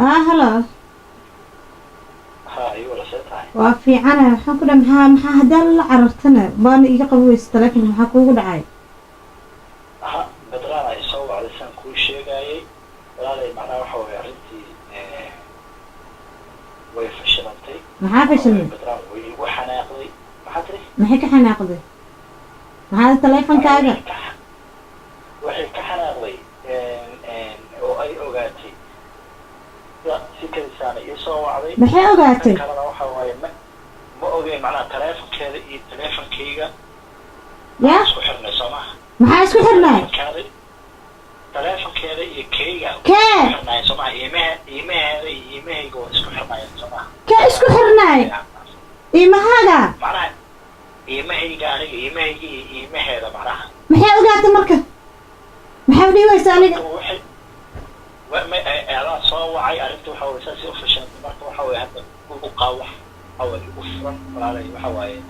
هلا ها ايوه رسيتها وفي عنا waxaan ku dhahay maxaa hadaan la carartana baan iga qaboweysay laakiin maxaa kuugu dhacay aha badraana isoo wacdaysan kuu sheegayay walaalay macnaha waxa weeye arrintii way fashilantay maxaa fashilmay badraan way igu xanaaqday maxaa tiri maxay ka xanaaqday maxaa taleefankaaga waxay ka xanaaqday oo ay ogaatay si kalisaana isoo wacday maxay ogaatay kalena waxa waaye ma ogeyn macnaha taleefankeeda iyo taleefankayga ya isku xirnay soo maaha maxaa isku xirnay taleefankeeda iyo kayga kee xirnay soo maaha iimaheeda iyo iimahayga waa isku xirnayeen soo maaha kee isku xirnay iimahaaga macnaha iimahayga aniga iimahayga iyo iimaheeda macnaha maxay ogaatay marka maxay dhibaysa aniga أنا صار وعي عرفت وحاول أساسي أوفيشن مرة وحاول هذا وقاوح حاول أفرم ولا وحاول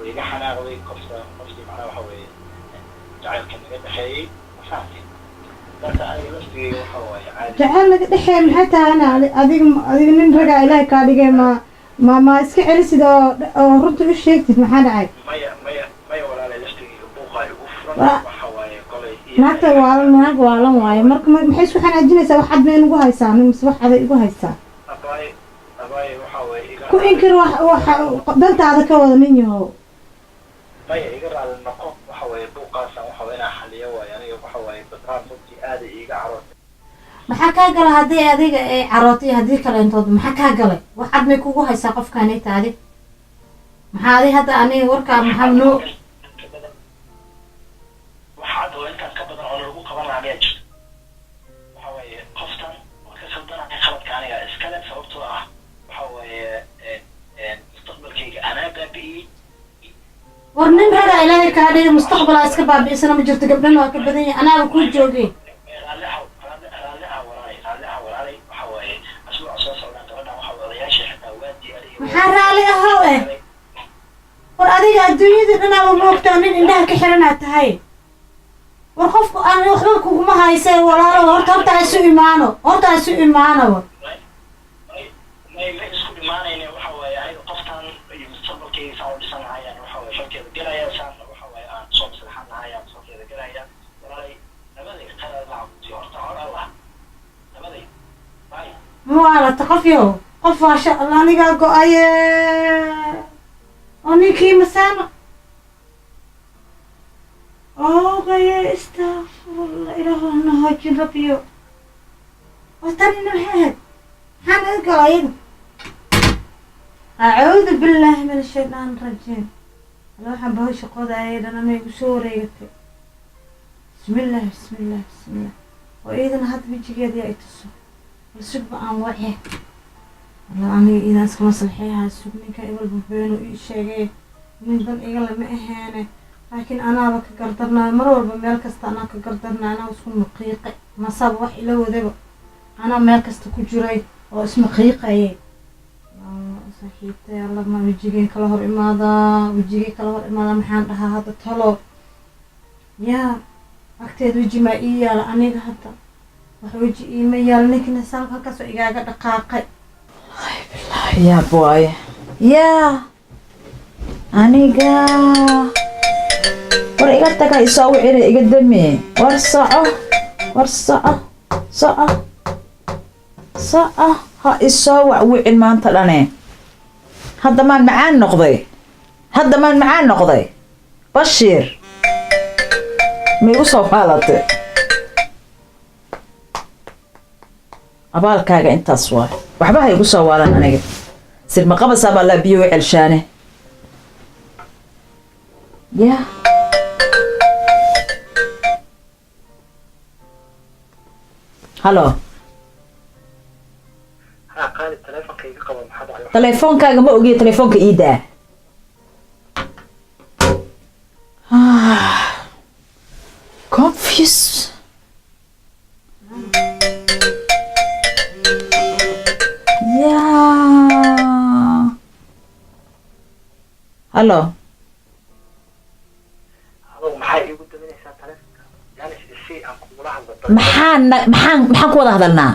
ويجي حنا غوي قصدي معنا وحاول جعل كنا دحي فاتي بس أنا بس وحاول عادي جعل دحي من حتى أنا أديك نرجع إلهي كاديجي ما إسكعلي سيدا رد الشيء تسمح عاي ما ولا لا يشتري بوقا أفرم وحاول naagta naag waalan waayo marka maxay isku xanaajinaysaa wax cad meen ugu haysaa mise wax aday ugu haysaa ku inkir wax dantaada ka wada nin yahow maya iga raali noqo waxa weeye buuqaasan waxa weeye inaan xaliyo waayo aniga waxa weeye badraan runtii aada iiga carootay maxaa kaa galay haddii adiga ay carootay haddii kaleentood maxaa kaa galay wax cad may kugu haysaa qofkaanayta adig maxaa adi hadda aniga warkaa maxaa noo waxaad oo intaan ka badan oo lagu qaban lahaa miyaa jirto waxa weeye qoftan waa ka khaldanaya khaladka aniga iskale sababtoo ah waxa weeye mustaqbalkayga anaa baabi'iyey war nin raga ilaahay kaa dhigi mustaqbalaa iska baabi'isana ma jirto gabdhana waa ka badan yahay anaaba kuu joogeen raalli ah walaalay waxa weeye asbuuca soo socdaan gabadhan waxa odayaasha xitaa waa diyaariyey maxaa raalli ahow war adiga adduunyada dhanaaba moogtaa nin indhaha ka xiranaad tahay war qofku aan waxba kuguma haysay walaalo horta isu imaano may isku imaanayna waxa weeye ay qoftan iyo mustaqbalkayga saan u dhisan lahayaan waxa weeye shalkeeda galaya saan waxa weeye aan soo maslaxan lahayaan shalkeeda galaya walaalay nabaday qalad lacabti horta Allah nabaday bay muwaalata qof waasha Allah aniga go'aye aninkii masaano يا استغفر الله إله إنه جربيو وتاني نحن قايد أعوذ بالله من الشيطان الرجيم لو حبه شقود عيد أنا ما يقصور يقتل بسم الله وإذا هاد بيجي قد يأتسو السب عن وعيه والله أنا إذا أسكن صلحيها السب من كايبل بفين وإيشاقي من ذن إيقال ما إهانه لكن أنا بك قردرنا مرة بميل كست أنا كقردرنا أنا واسمه مقيقة ما صاب وح إلا وذبه أنا ميل كست كجري واسمه قيقة إيه صحيح يا الله ما بيجي كلهر إماذا محن لها هذا طلب يا أكتر وجي ما إياه لأني هذا وحوجي إيمي يالني كنا سالفة كسو إيجا دقاقة يا بوي يا أنيقا war iga taga isoo wicina iga dami war soco ha isoo wicin maanta dhane hadda maan macaan noqday Bashiir ma igu soo faalate abaalkaaga intaas waa waxba ha igu soo waalan aniga sirma qabasa baa la biyo celshaane ya هلو قال تليفونك يقبل محد تليفونك ما اوغي تليفونك ايده confused يا هلو maxaan ku wada hadalnaa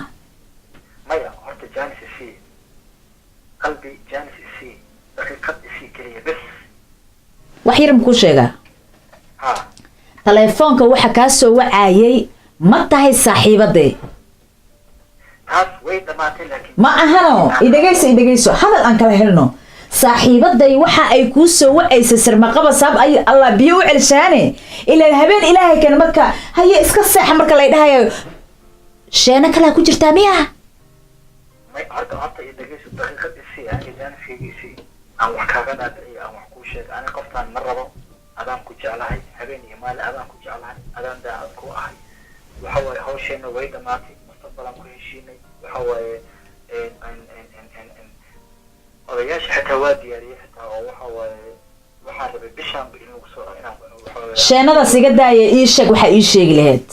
qalbi jaanis isii daqiiqad isii keliya bes wax yar makuu sheegaa ha telefoonka waxa kaa soo wacayay ma tahay saaxiibadee taas way dhamaatay laakiin ma ahano idhegayso hadal aan kala helno saaxiibaday waxa ay kuu soo wacaysa sirmaqaba saab ay allah biyo u celshaane ilaa habeen ilaahay kan marka haye iska seexa marka la dhahayo sheena kala ku jirtaa miya may horta idhagayso daqiiqad isii aniga jaaniskayga isii aan wax kaaga dhaadhiciyo aan wax kuu sheego aniga qoftaan ma rabo adaan ku jeclahay habeen iyo maalin adaan ku jeclahay adaan daacad ku ahay waxa waaye hawsheena way dhamaatay mustaqbalaan ku heshiinay waxa waaye odayaasha xitaa waa diyaariyey xitaa oo waxa waaye waxaan rabay bishaanba in lagu soo inaan waxa waaye sheenadaas iga daaya ii sheeg waxaa ii sheegi lahayd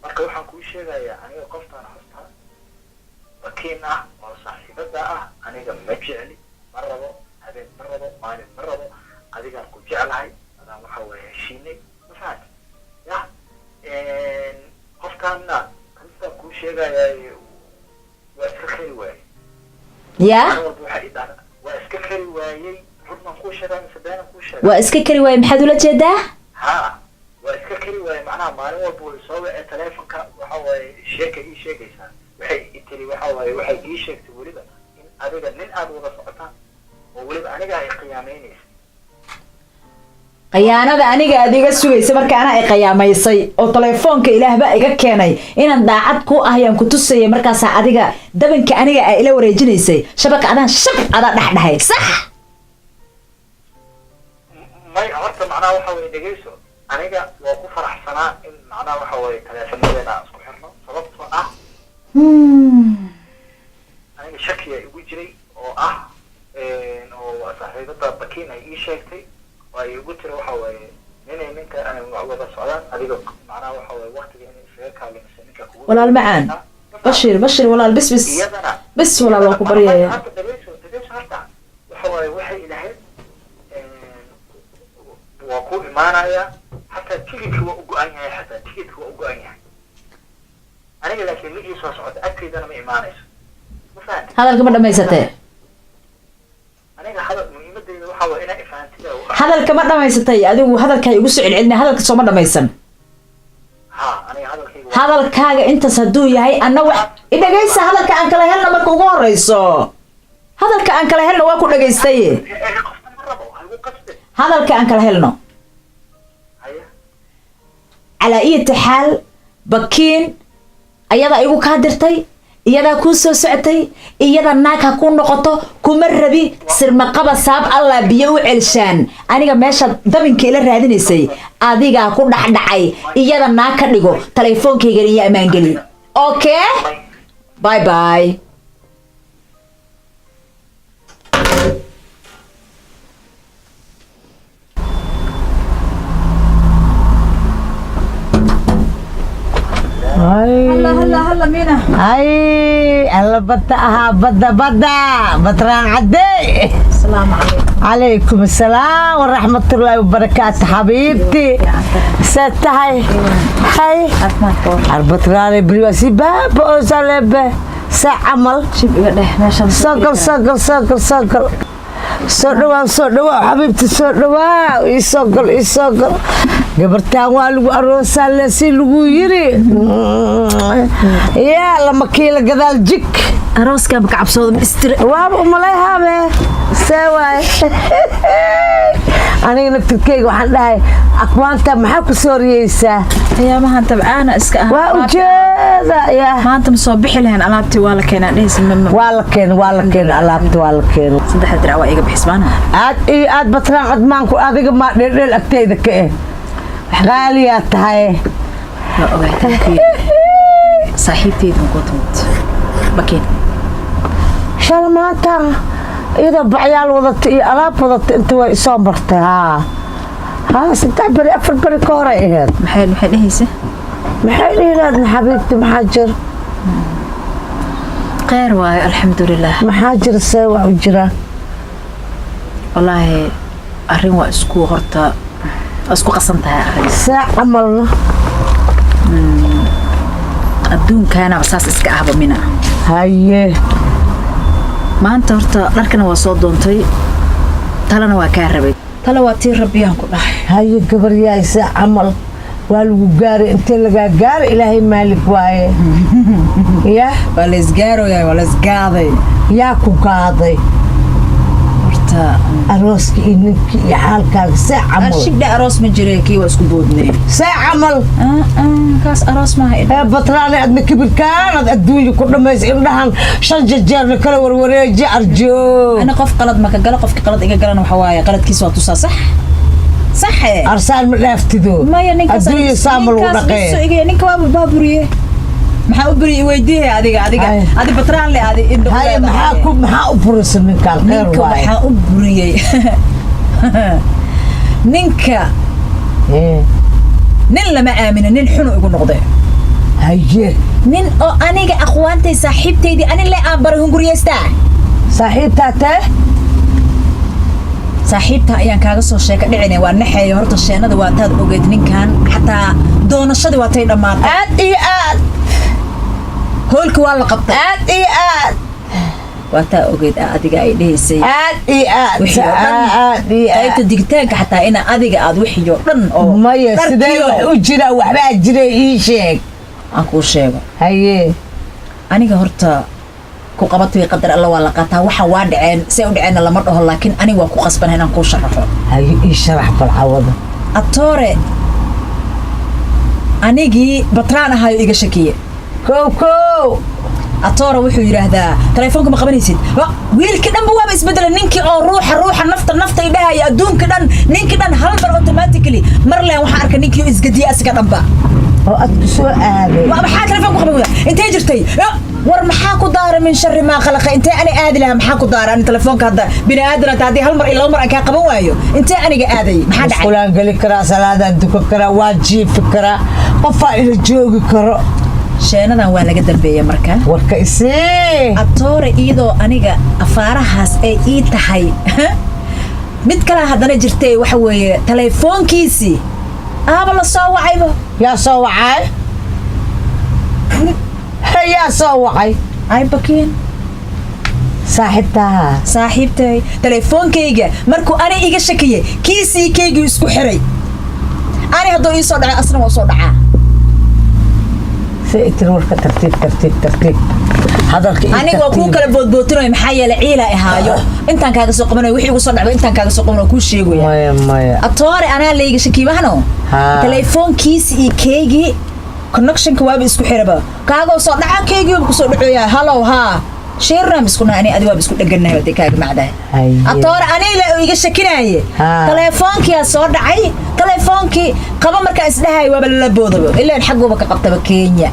marka waxaan kuu sheegayaa aniga qoftaan hostaa bakiin ah oo saaxiibada ah aniga ma jecli ma rabo habeen ma rabo maalin ma rabo adigaan ku jeclahay adaan waxa waaye heshiinay ma fahanti ya qoftaanna anigaan kuu sheegayaa waa iska kheri waaye yaa waa iska kheri waayey rudman kuu sheegaa mise beenan kuu sheega waa iska kari waaye maxaad ula jeedaa ha waa iska keri waaye macnaha maalin walba way soo wacee teleefonka waxa waaye sheeka ii sheegaysaa waxay tiri waxa waaye waxay ii sheegtay weliba in adiga nin aad wada socotaan oo weliba aniga ay qiyaamaynaysa khiyaanada aniga aad iga sugaysa marka anaa ay khiyaamaysay oo telefoonka ilaahba iga keenay inaan daacad ku ahayaan ku tusayay markaasaa adiga dabanka aniga aa ila wareejinaysay shabaka adaan shab adaa dhexdhahay sax may horta macnaha waxa waaye dhegayso aniga waa ku faraxsanaa in macnaha waxa waaye teleefonadeena aan isku xirno sababtoo ah aniga shakiya igu jiray oo ah oo saaxiibada bakiin ay ii sheegtay oo ay igu tiri waxa waaye ninay ninka wada socdaan adiga macnaha waxa waaye waqtiga inay isaga kaalinaysa ninka kugu walaal macaan bashir walaal bis iyadana bis walaal waa ku baryaya horta dhegayso horta waxa waaye waxay ilahayd waa ku imaanaya xataa tigidka waa u go-an yahay aniga laakiin ma ii soo socota agteydana ma imaanayso ma fahanti hadalka ma dhamaysatee aniga hadal muhiimadeyda waxa waa inaa ifaantida hadalka ma dhamaysatay adigu hadalkaa igu soo celcelinay hadalka sooma dhamaysan ha aniga hadalkayga hadalkaaga intaas hadduu yahay anna wax idhagaysa hadalka aan kala helna marka ugu horeyso hadalka aan kala helno waa ku dhagaystay qofta ma rabo halgu qasde hadalka aan kala helno haya calaa iyati xaal bakiin ayadaa igu kaa dirtay iyadaa kuu soo socotay iyada naag ha kuu noqoto kuma rabi sirmaqaba saab allah biyo u celshaan aniga meesha dabinka ila raadinaysay adigaa ku dhexdhacay iyada naag ka dhigo teleefoonkaygan iyo ammaangeli okay bye bye هلا مينا هاي الله بدأها بدأ بطران عدي السلام عليكم عليكم السلام ورحمة الله وبركاته حبيبتي ستهاي هاي البطران بريوسي باب أوزالب ساعمل صقل soo dhawaa xabiibti soo dhawaa isoo gal gabartaan waa lagu aroosaa leesi lagu yiri yaa lama kiila gadaal jig arooska ka cabsoodo istir waaba umalayhaabe see waay aniga naftirkeyga waxaan dhahay akwaanta maxaa ku soo riyeysaa ayaamahan tabcaana iska ah waa ujeeda yaa maanta ma soo bixi lahayn alaabtii waa la keenaa dhehaysa waa la keen alaabti waa la keen saddex dirac waa iga bixisbaana aad batraan codmaanku adiga maa dheeldheel agteyda ka eh qaaliyaa tahay waa ogaatay saaxiibteyda ku timid bakiin shala maanta iyadoo bacyaal wadata iyo alaab wadata inta way isoo martay haa 3 beri 4 beri ka hore ahayd maxay dhehaysa maxay dhihilaadna xabiibti maxaa jir khayr waayo alxamdulilah maxaa jira see waa u jiraan wallaahi arrin waa isku horta isku qasan tahay arrin see camalna adduunkaana saas iska ahba mina haye maanta horta dharkana waa soo doontay talana waa kaa rabay tala waa tii rabbiyaan ku dhahay haye gabaryaaysa camal waa lagu gaaray intee lagaa gaaray ilaahay maalig waaye yaa waa la isgaarooyaa waa la isgaaday yaa ku gaaday horta arooska iyo ninkii iyo xaalkaaga see camal ashibdha aroos ma jire kii waa isku boodnay see camal kaas aroos maaha ee batlaane adna kibirkaanad adduunya ku dhammaysa indhahan 5 jeerna kala warwareeji arjo ana qof qalad ma ka gala qofkii qalad iga galana waxa waaye qaladkiisa waa tusaa sax صح أرسال من لافتدو ما ينك الدنيا سامر ونقي نك بابوريه maxaa u bari weydiiyay adiga batraan le هاي maxaa u burisan ninka qeer waay maxaa u buriyay ninka nin lama aamino nin xun ugu noqday haye nin oo aniga aqwaantay saaxiibteydii ani le aan bari hunguriyeystaa saaxiibtaate saaxiibta ayaan kaaga soo sheeka dhicinay waa naxeeyo horta sheenada waa taad ogeed ninkan xataa doonashadii waa tay dhammaatay aad iyo aad hoolka waa la qabtay aad iyo aad waa taa ogeed adiga ay dhahaysay aad iyo aad qaybta digitaanka xataa ina adiga aad wixiyo dhan oo maya sidee wax u jira waxbaa jira ii sheeg aan kuu sheego haye aniga horta ku qabatay qadar alla waa la qataa waxa waa dhaceen si u dhaceen lama dhaho laakiin aniga waa ku qasbanahay inaan ku sharaxo haye ii sharax balcawada atoore anigii batraan ahayo iga shakiye kow atoore wuxuu yiraahdaa telefoonka ma qabanaysid wiilkii dhanba waaba isbedelay ninkii oo ruuxa nafta idhaaya adduunka dhan ninkii dhan hal mar automatically mar leen waxa arka ninkii isgadiye asiga dhanba oo aad ku soo aaday maxaa telefoonka qabada intee jirtay war maxaa ku daaray min sharri ma khalaqa intee ani aadi lahaa maxaa ku daaray ani telefoonka hadda bini aadana taadi hal mar ilaa mar aan ka qaban waayo intee aniga aaday maxaa dhacay kulaan gali karaa salaadaan dukan karaa waa jiifi karaa qofaa ila joogi karo sheenadan waa laga dambeeyay marka warka isii atoore iyadoo aniga afaarahaas ay ii tahay mid kale haddana jirtay waxa weeye telefoonkiisii aaba la soo wacayba yaa soo wacay yaa soo wacay ay bakiin saaxiibtay telefoonkayga markuu ani iga shakiyay kiisii kaygii isku xiray ani hadduu ii soo dhacay asna waa soo dhacaa سيتر ورك ترتيب هذا الكي أنا وأكون كلا بوتينو محيا لعيلة إهايو أنت كذا سوق منو وحي وصل دعوة أنت كذا سوق منو كل شيء ويا مايا أطوار أنا اللي يشكي بهنو تليفون كيس كيجي كونكشن كواب اسكو حربا كاغو صوت دعا كيجي وبكسو دعويا هلو ها شيرنا بسكونا أنا أدواب بسكو دقنا ودي كاغ معده أطوار أنا اللي يشكيناي تليفونك يا صوت دعي تليفونك قبل مركز لهاي وبلا بوضو إلا الحق وبك قبطة بكينيا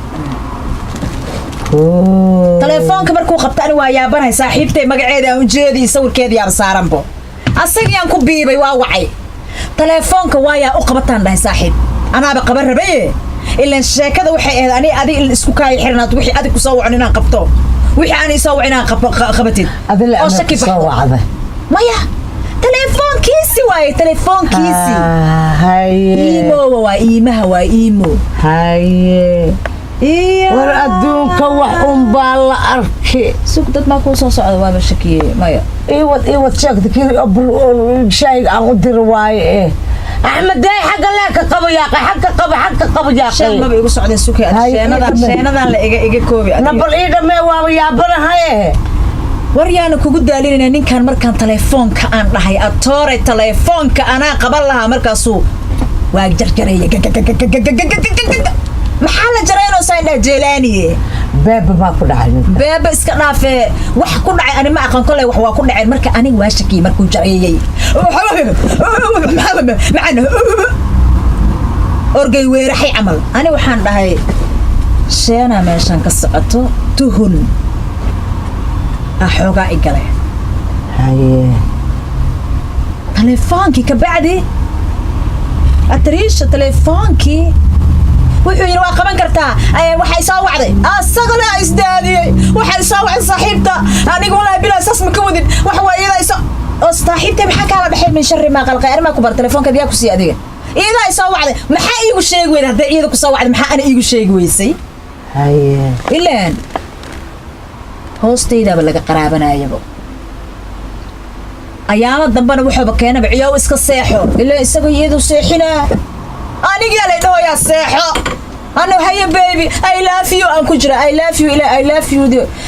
تليفونك مركو قبطة waa yaabanahay saaxiibtay magaceeda aan jeedii sawirkeeda yar saaranbo asagiyaan ku biibay waa wacay telefoonka waa yaa u qabataan dhahay saaxiib anaaba qaban rabay ilaa sheekada waxay ahayd ani adiga isku kaay xirnaad wixii adiga ku soo wacin inaan qabto wixii aan soo wacin inaan qabatid oo shaki soo wacday maya telefoonkiisi waaye telefoonkiisi haye imo waa iimaha waa imo haye war adduunka wax baa la arkay suuq dad ma ku soo socdo waa shakiyay maya iwad sheegtay kii shay aan u dir waaye أحمد داي حق الله كقبل يا أخي حق قبل يا أخي شيء ما بيقول سعودي سوكي شينادان لا إيجا كوبي نبل إيدا ما هو يا بنا هاي وريانا كوجود دليل إن كان مركان تليفون كأن راح أطور التليفون كأنا قبل لها مركزو واجر جري محل جرينا وساينا جيلاني باب ما كنا عين باب إسكنا في وح كنا أنا ما أكون كله وح كنا عين مركا أنا واشكي مركو جري معنا أرجع ويرحي عمل أنا وحنا هاي شينا ماشان كسقطه تهون أحوجا إجله هاي تليفونك كبعدي أتريش تليفونك wuxuu yiri waa qaban kartaa waxay soo wacday asagana isdaadiyay waxay soo wacay saaxiibta aniga walaa bila asas ma ka wadin wax waayadayso oo saaxiibta maxaa kala dhaxay min sharri ma qalqay arma ku bar telefoonka diyaa ku sii adiga iyada ay soo wacday maxaa iigu sheegi weyd hadda iyada ku soo wacday maxaa ana iigu sheegi weysay haye ilaan hoostayda laga qaraabanayaba ayaama dambana wuxuuba keenaba ciyow iska seexo ilaa isagoo iyadu seexinaa anigaa lay dhahoyaa seexo أنا هيا بيبي I love you أنا كجرا I love you إلى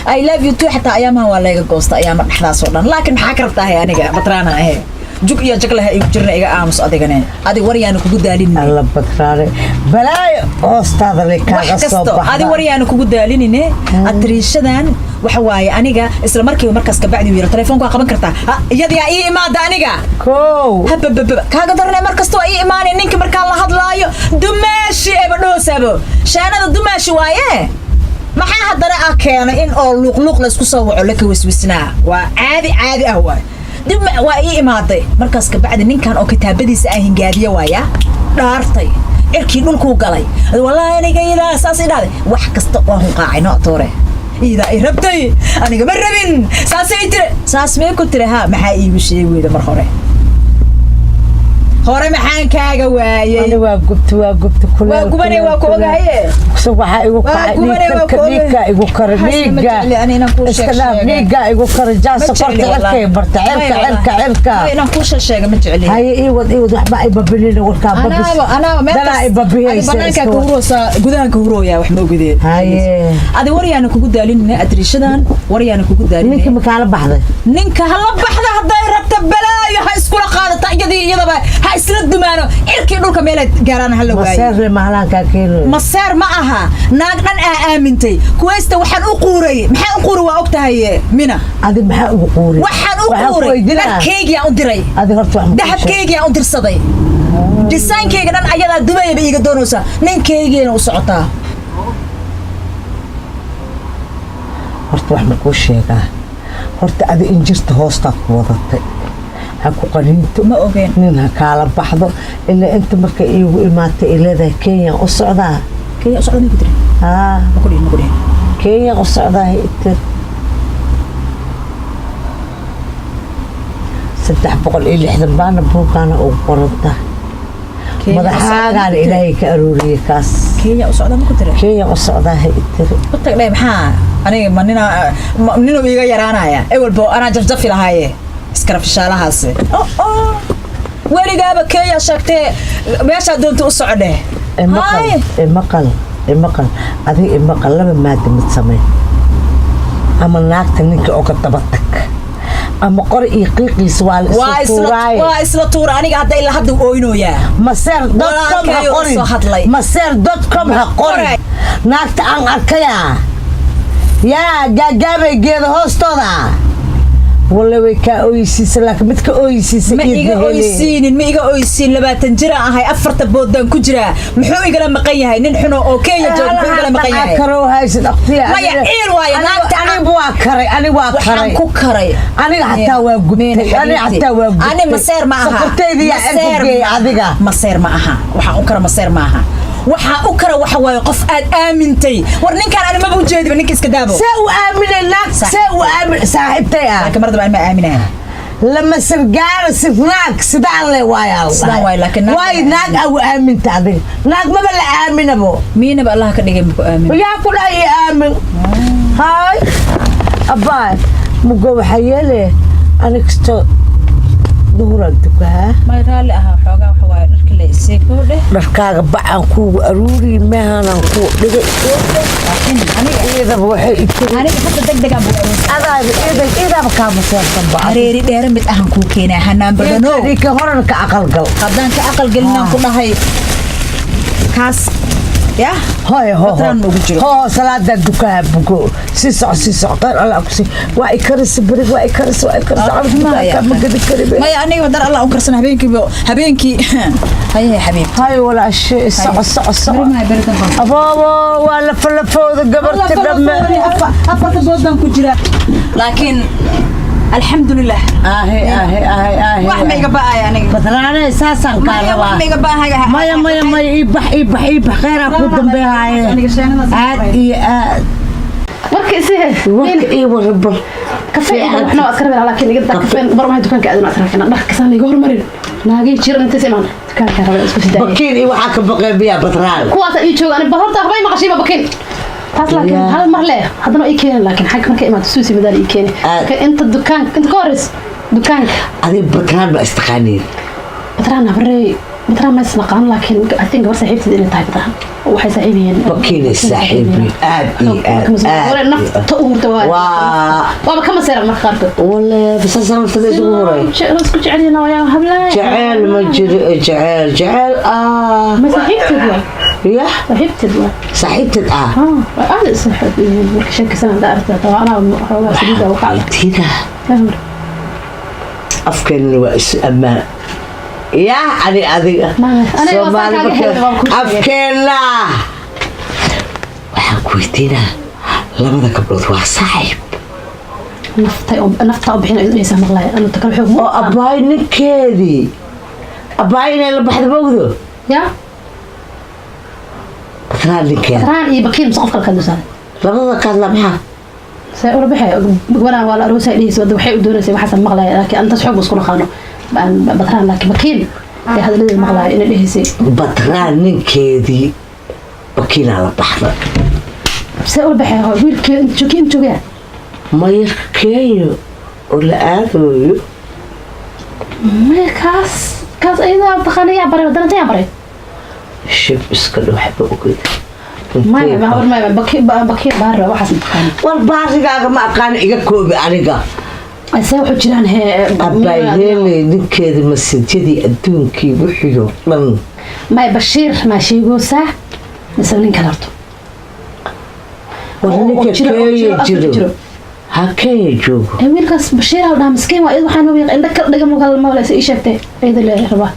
I love you تو حتى أيامها ولا يقصت أيام إحنا صورنا لكن حكرتها هي أنا جا بطرانة هي جوك يا جكلها يجرنا إيجا آمس أديكني أدي وري أنا كوجود داليني الله بطرانة بلاي أستاذ لك كاغا أدي وري أنا كوجود داليني أتريشدان وحواي أنا جا إسلا مركي ومركز كبعدي وير تليفونك أقبل كرتا يدي أي ما دا أنا جا كو هب كاغا درنا مركز تو أي إيمان إنك مركان الله هاد لايو دمشي إبنو سبو شانا دمشي وايه ما حد درا كان إن أول لق لسكو سووا لك وسوسنا وعادي أهوى دم وأي إماضي مركز كبعد إن كان أو كتابدي سأهين قادية ويا دارتي إركي نلكو قلي والله أنا جاي لا أساس هذا وحكست وهم قاعين أطوره إذا ربتي أنا جمر من ساس ما كنت لها محايي وشيء ويدا مرخورة هوري محان كاغا وايي أنا واقبت كل واقبني واقوغا هي صباح نيكا يقول جاس صقرت علكي برت علك أنا كوش الشيء ما جعلي هاي إيود وحبا إبابلين والكاب أنا دلا إبابيه بنانك كوروسا جودان كورو يا وحنا وجدين هاي هذا وري أنا كوجود دالين أدري شدان وري أنا كوجود دالين نينك مكان بحذا نينك هلا بحذا هذا ربط بلايا هاي سكول قادة تأجدي يضبا هاي سلد دمانو إركي نقولك ميلاد جاران هلا واي مسير مهلان كاكيلو مسير معها ناقدن آمنتي كويسة وحن أقوري محن أقوري وأكتها هي منا هذه محن أقوري وحن أقوري لا كيك يا أندري هذه هرت واحد دهب كيك يا أندر صدي ديساين كيك دان أيضا دبي بيجي دونوسا نين كيك يا وسعتها هرت واحد مكوش يا هرت هذه إنجست هوستك وضعت هكو قرينتو ما أوكين نينها كالا بحضو إلا أنت مركا إيو إماتي إلا ذا كينيا أصعدا كينيا أصعدا نقدري مقولين كينيا أصعدا هي إتر 660 بانا بوكانا أو قرنتا مدحاقا إلهي كأروري كاس كينيا أصعدا مقدري كينيا أصعدا هي إتر قلتك ليه محا أنا منينو بيغا يرانا يا أول بو أنا جفجفي لهاي اسكرف شالهاسي weligaaba Kenya sheegtay meesha doonta u socday imaqal adiga imaqal laba maada mid samee ama naagta ninka oo ka dabatag ama qor iyo qiiqiis waa isla tuura aniga hadda ilaa hadda ooyinooyaa maser.com ha qori naagta aan arkaya yaa gaagaabay geeda hoostooda والله ويكا أويسيس لكن متك أويسيس ما إيجا أويسين ما إيجا أويسين لبعتن جرا هاي أفرت بودن كجرا محو إيجا لما قيها هاي نحنو أوكي يا جو محو إيجا لما قيها هاي كرو هاي سد أختي ما يعير وايا أنا واكري كوكري أنا حتى واقف أنا مسير معها مسير معها وحا أكرا مسير معها waxa u kara waxa way qof aad aamintay war ninkan aan ma buujeedo ninka iska daabo saa u aamin saaxiibtay laakiin marada ma aaminayna lama sirgaar sifnaak sidaan le waay Allah sidaan waay laakiin waay naag aw aaminta adiga naag ma la aaminabo miina Allah ka dhigay ku aamin yaa ku dhaay aamin hay abaa mugo waxa yeele anigsto duhura dukaa ma raali aha xoogaa waxa waay dharka la isii ku dheh dharkaaga bacaan ku aruuri maanan ku dhigay laakiin aniga iyada waxay aniga hadda degdeg aan buu iyada ka museersan baa hareeri dheer mid ahan ku keenay hanaan badano ka horan ka aqal gal haddaan ka aqal galnaan ku dhahay kaas يا هاي هو صلاة الدكان بقول سيسع قال الله أكسي وإكرس بريق وإكرس عرف ما قد كريم ما يعني ودر الله أكرسنا هبينكي هاي يا حبيب هاي ولا شيء السع أبا ولا فلفو قبرت لما أفرت بودن كجرا لكن الحمد لله وحمي قبا يعني بدرانا اساسا قال وحمي قبا ما يبح خير اكو دنبها markii warba kafee waxna askar laakiin iga kafee barmahay dukaanka aad ma askar kana dhaqsan liga hormarin naagay jiran inta siman dukaanka raba isku sidaa bakiin waxa ka baqay biya badraal kuwaas ay joogan bahorta waxbay maqashay bakiin taas laakiin hal mar leh hadana ay keenan laakiin xaq markay imaad suusi madal ay keenay inta dukaan inta kooris دكانك هذه بطران ما استقانين بطران بري بطران ما اسنقان لكن I think قبل صاحبتي اللي تاعي بطران وحي صاحبين بكين الساحبي ولا نفط تقور دواء وابا كم سير المخارج ولا بس أصلا تدري زوري راسك جعلنا ويا هبلا جعل ما جعل ما صاحبتي دواء يا صاحبتي دواء صاحبتي هذا صاحب شك سنة دارته طبعا أنا حوالي سديدة وقعدة تيدا أفكر وإس أما يا علي أذي أنا أفكر لا وحكويتنا لما ذا قبلت وصاحب نفط بحين ليس مغلاي أنا تكلم حكم أباين كذي أباين اللي بحد بوده يا بطران كذا بطران إيه بكين مسقف كالكدوس هذا لما ذا كان لمحة سأقول بحي ولا أروسي ليس ودو حي ودونسي وحسن مغلاي لكن أنت تحب بسكون خانو بطران لكن بكين هذا اللي المغلاي إن اللي هسي بطران كذي بكين على بحر سأقول بحي هو ويل كين شو كين شو جا ما يخكيو ولا أذوي ما كاس أيضا تخاني يا بري ودنا يا بري شوف اسكلوا حبه وكذا ما بكين بارة وحسن تخاني والباري قاعد ما كان يكوب عليك أسوي حجران هي أبايلي نكذا مسجدي أدونكي وحيو من ما بشير ما شيء جوسة مسوين كلارتو ولا كي هكاي جو ويلكاس بشير هذا مسكين وإذا وحنا ويا عندك دقم قال ما ولا شيء شفته إذا اللي رباه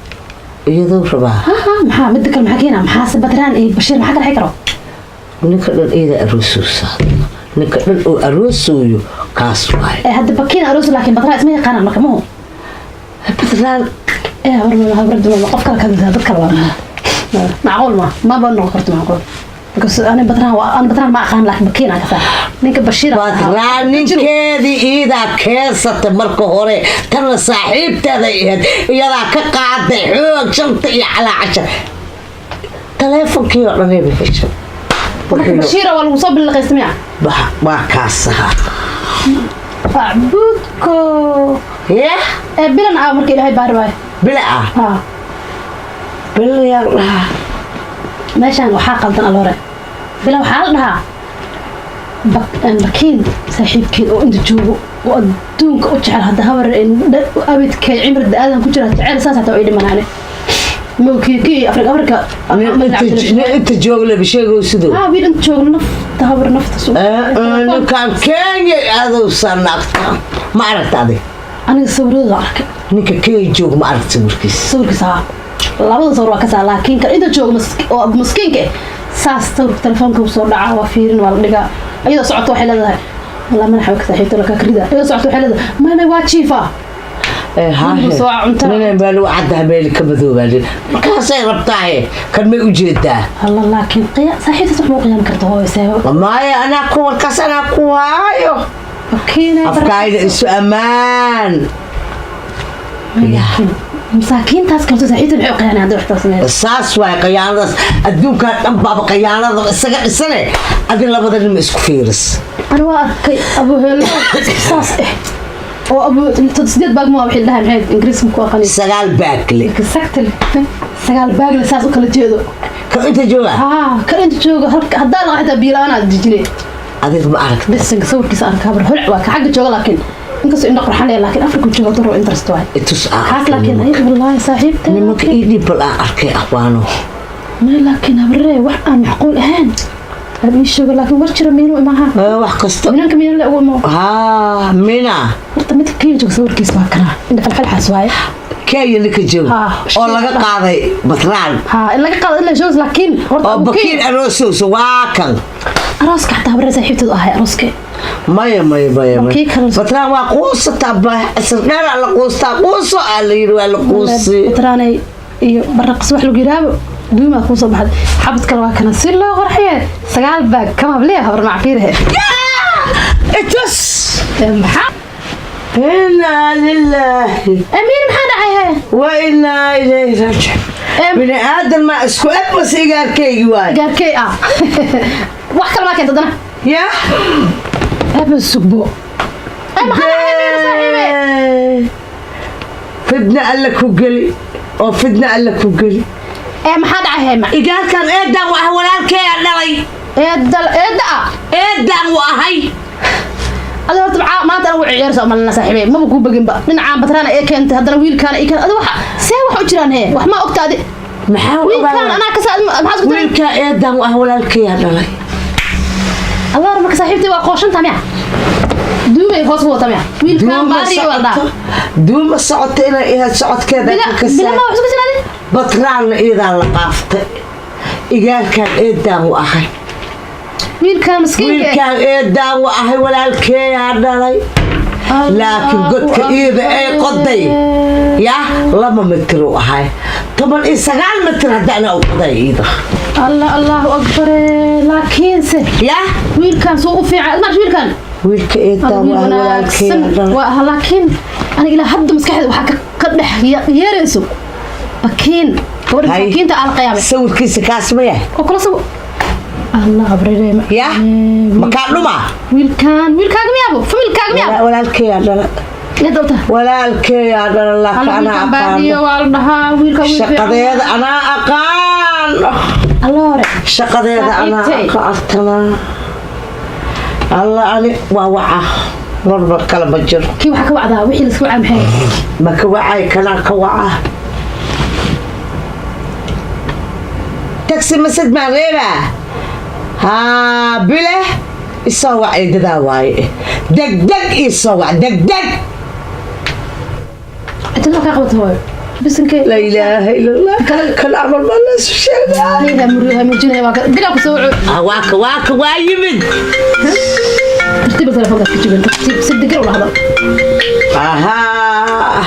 يدور رباه ها محمد ذكر محكينا محاسب بتران إيه بشير محك الحكرة نكرر إذا الرسوس نكرر الرسوي كاسواي هذا بكين الرسول لكن بتران اسمه قانا مكمو بتران هرب برد ما وقف كذا ذكر معقول ما بنو قرت معقول بس أنا بتران ما أخان لكن بكينا كذا نيك بشير بتران كذي إذا كيسة مركو هوري ترى صاحب تذيهد إذا كقعد حوق شنطي على عشر تلفون كيو رني بفشل بشيرة والمصاب اللي قيسمع ما كاسها عبودكو يا بلن عامرك إلى هاي بارواي بلا بلا يا الله ماشان وحاق قلتنا الورق بلا وحالها بكين صاحب كين وانت تشوفه وادونك وجعل هذا هور ان ابيت كي عمر ادم كجرا جعل ساسه توعيد منانه موكي افريقيا انت جوج له بشيء سدو ويل انت جوج نفط هور نفط سو كان كينيا هذا وصنعت ما عرفت هذه انا صورته ارك نيك كي جوج ما عرفت صوركيس labada sawir waa ka saa laakiin ka inta joog maskiinka saas sawir telefoonka uu soo dhaca waa fiirin waa la dhigaa ayada socoto waxay leedahay wala ma xawka saaxiibto la ka krida ayada socoto waxay leedahay ma waa jiifa من بالو عدها بالك مذوبة كاسي ربطاي كان ما وجدها الله لكن صحيح تصح مو قيام كرت هو يساوي ما أنا كور كاس أنا كوايو أوكي أفكار أمان مساكين تاس كرت صحيح الحق يعني عنده احتساب الساس واي قيانة الدوم كان أبغى قيانة السنة أدين لا بدل المسك فيرس أنا وأكي أبو هلا ساس وأبو تصديق باق ما وحيد لها محيط إنجليز مكوخني سجال باكلي كسكتلي سجال باق لساس وكل جيدو كأنت جوا كأنت جوا هذا لا حتى بيلانا تجري هذا ما أعرف بس نسوي كيس أنا كبر هلع وكحق جوا لكن إنكسو إنك رحنا لكن أفريقيا جوا ترى إنترست واحد حاس لكن أي والله صاحب أنا ما كإيدي بلا أركي أخوانه ما لكن أبرة وحنا معقول هان هذا الشغل لكن ورشة مينو معها وحقست منك مين اللي أول ما مينا horta mid kii joog sawir kiis baa kana inta falxal xaswaay kay ninka joog oo laga qaaday batraan in laga qaaday ila joog laakiin horta bakiin aroosos waa kan arooska xataa barra saaxiibtadu ahay arooske maya batraan waa qoosata baa asrnar la qoosta qooso ala yiri waa la qoosi batraanay iyo barqas wax lagu yiraahdo duuma ku soo baxday xabad kale waa kana si loo qorxiyay sagaal baag kama blee hor macfiirhe itus maxaa إنا لله أمين محنا عيه وإنا إليه راجع من هذا ما اسكو بس إيجار كي واي إيجار كي وحكي ما كنت ضنا يا أبى السبوع أنا محنا عيه صاحبي fidna alla ku geli oo fidna alla ku geli maxaa dhacay heema igaalkan eedan waa walaalkay dhalay eedan waa ahay adoo tabca maanta anu ciyaar soo malna saaxiibay ma ku bagin ba dhinacaan batrana ee keentay hadana wiilkaan ay kan adoo see wax u jiraan hee wax ma ogtaadi maxaa wiilkaan ana ka saad maxaa isku taray wiilka eedan waa walaalkay dhalay Allah marka saaxiibtay waa qooshan tamia duumay hoos wata tamia wiilkaan baari walda duuma socotay inay ahayd socodkeeda ka bila ma wax isku jiraadi batraan iidan la qaaftay igaalkan eedan waa ahay wiilkaan miskiinka wiilkaan eedan waa ahay walaalkay dhalay laakiin godka iida ay qoday ya 2 mitir u ahay 19 mitir hadana u qoday iida Allahu akbar laakiin se ya wiilkaan soo u fiican ma wiilkaan wiilka eedan waa walaalkay dhalay waa laakiin aniga ila hadda maskaxda waxa ka dhex yeerayso bakiin gabadha bakiinta aan qiyaamay sawirkiisa kaasmaya oo kala soo Allah abrere ya makaduma wiilkaan miyaabo familkaaga miyaabo walaalkay dhalay yadawta walaalkay dhalay laqana baadiyo waldaha wiilka shaqadeeda ana aqaan allore shaqadeeda ana aqaan Allah ani waa waca marba kala ma jiro kii waxa ka wacdaa wixii la isku caamxay ma ka wacay kana ka waca taxi masad ma reeba ha bile isoo wacay dadaa waaye degdeg isoo wac degdeg inta ka qabato hooyo bisinke la ilaaha illa allah kala amal ma la sheegaa leeyahay muriyaha mujinay waa dila ku soo waaka waa yimid tartiib telefoonka ka jibin tartiib si degdeg u lahada aha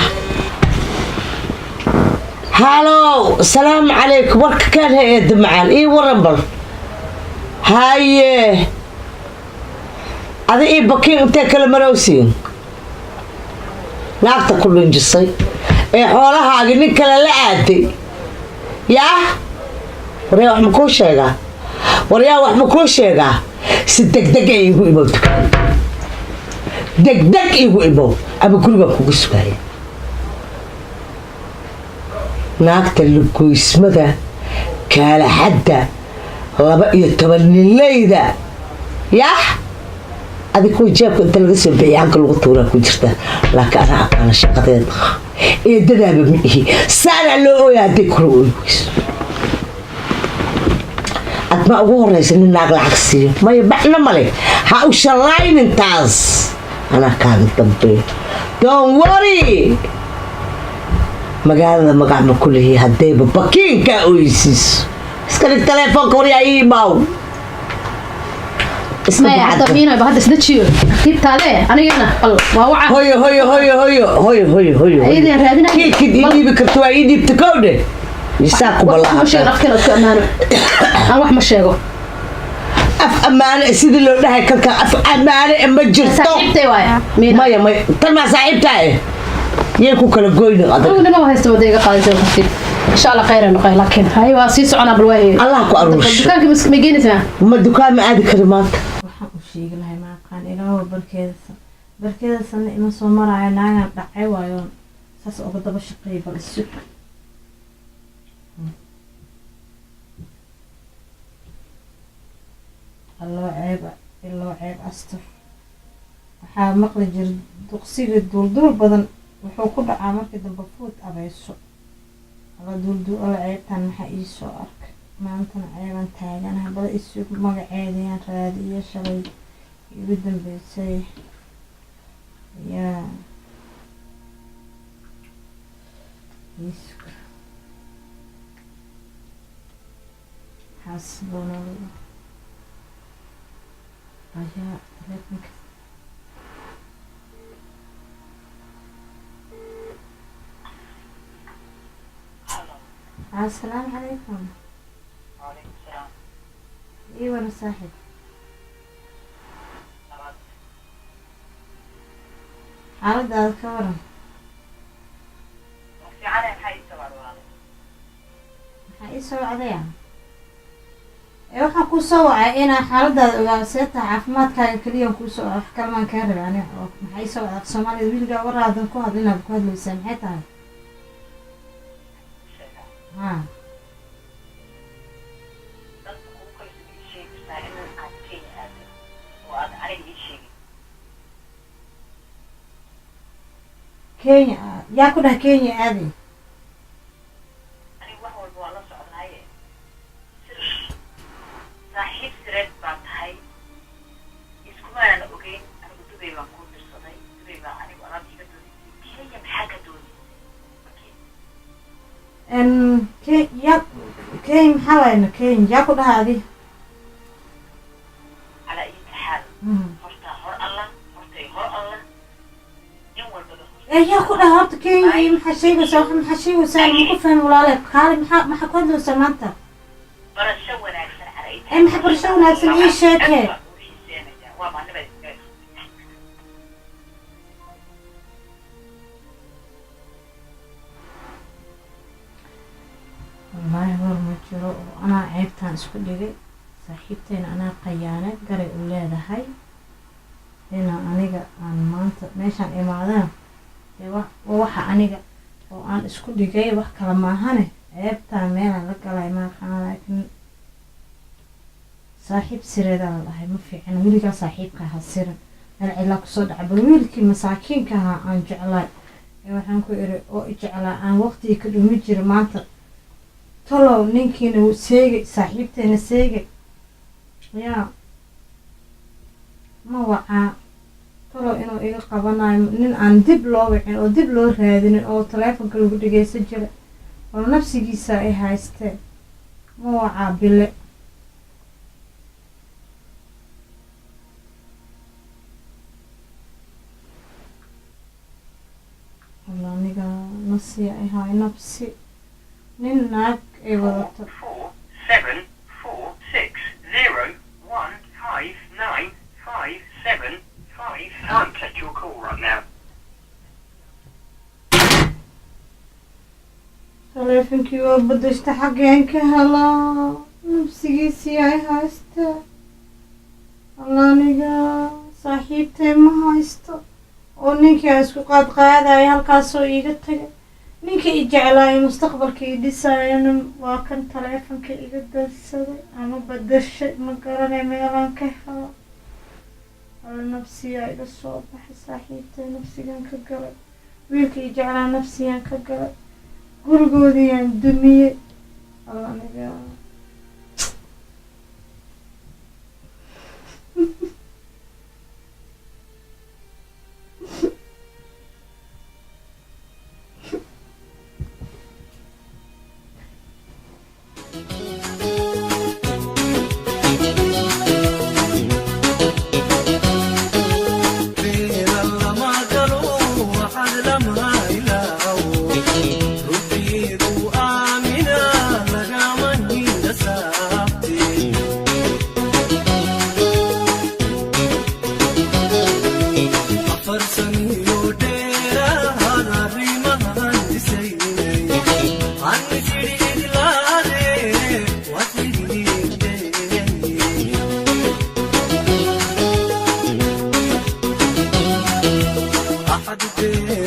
halo salaam calaykum warka kaan hay-ada macaan ii waran bal haye adi ii bakiin intee kala marowsiin naagta ku dhunjisay ee xoolahaagi nin kale la aaday yaa waryaa wax ma kuu sheegaa waryaa wax ma kuu sheegaa si degdeg ay igu imow dukaan degdeg igu imow ama guriga kugu sugaaya naagta lugoysmada kaalaxadda 12 ninleyda yah adi ku jeebka inta laga soo bixiyay halka lagu tuuraa ku jirta laakiin ana aqaan shaqadeeda ee dadaaba ma ihi saana loo ooyaaday kuro ooyis adma ugu horeysa nin naag lacag siiyo maya baxna male ha u shalaynin taas ana kaaga dambe don't worry magaalada magac ma ku leeyahay hadayba bakiinka oysiis iska dhig telefoonka waryaa ii maaw ما يعتبينا بهذا سدتشيو كيف تاله أنا جينا واوعى هوي أيدي رادنا كيف إيدي بكرتوا إيدي بتكونه يساقوا بالله مش أفكر أمانة أنا واحد مش يجو أف أمانة سيد اللي ده كذا أف أمانة أما جرتوا صاحبتي وايا ما تلمع صاحبتي يكون كل جوين هذا أنا ما هستوى دقيقة قاعدة إن شاء الله خير نقول لكن هاي واسيس عنا بالوهي الله كأروش دكانك بس مجيني سمع ما دكان ما عاد كلمات waxaan u sheegi lahay maaqaan ilaahow barkeeda sanna ima soo maraayo naagan dhacay waayoon saas uga daba shaqeey bal isug iloo ceeb astur waxaa maqli jira duqsiga duulduul badan wuxuu ku dhacaa markii dambe fuud abayso ala duulduul ala ceebtan maxaa ii soo arkay maantana ceeban taaganaha bada isug magaceedayaan raadiyo shalay igu dambeysay yaa isug xasbunallah ayaa telefonka السلام عليكم. وعليكم السلام. ايوه انا صاحب. حالة كورة. في عالم maxaa ii soo wacdaya waxaan ku soo wacay inaa xaaladaada ogaaseta caafimaadkaaga kaliya ku soo wax kalmaan kaa rabay aniga oo maxaa ii soo wacday Soomaaliya wiilga waraadan ku hadlina ku hadlaysaa maxay tahay ها dadka kugu kalisa ii sheegaysaa in aad Kenya aaday oo aad aniga ii sheegin كينيا يا كده كينيا هذه aniga wax walba waa la socnaaye saaxiib sireed baa tahay iskumaanan ogeyn anigu Dubai baan kuu dirsaday Dubai baa anigu alaab iga doonaysay Kenya maxaa ka doonaysay ان كي يا كين حوالنا كين يا كده هذه على أي حال horta hor Allah hortay hor Allah nin walba يا كده هات كين محشي وسوح محشي وسالم كفهم ولا لك خالي ما حكون له سمانته barasho wanaagsan على أي اي ما برشا وناس اي شيء waa ma nabad والله هو مجرو انا عيبتان اسكو دغاي صاحبتين انا قيانه غري وليدahay ina aniga aan maanta meeshan imaadaan waxa aniga oo aan isku dhigay wax kala maahane ceebtaan meelaan la galay ma aqaan laakiin saaxiib sireeda la dhahay ma fiican wiliga saaxiibka ha siran meel cilla ku soo dhacay bal wiilkii masaakiinka ahaa aan jeclay waxaan ku iri oo jeclaa aan waqtiga ka dhumi jira maanta tolow ninkiina uu seegay saaxiibteena seegay yaa ma wacaa tolow inuu iga qabanayo nin aan dib loo wicin oo dib loo raadinin oo taleefonka lagu dhageysan jiray oo nafsigiisa ay haysteen ma wacaa bile والله aniga nafsi ay haay nafsi nin naag ay wadato 47460159575. Can't take your call right now. taleefonkii waa badashta xaggeen ka helaa nafsigiisii ay haystaa alla aniga saaxiibtay ma haysto oo ninkii aan isku qaadqaadaya halkaasoo iiga tagay ninkii i jeclaaya mustaqbalka i dhisaayana waa kan taleefonka iga dansaday ama badashay ma garanay meelaan ka helo alla nafsiyaa iga soo baxay saaxiibtay nafsigaan ka galay wiilka i jeclaa nafsigaan ka galay gurigoodiyaan dumiyey alla aniga حد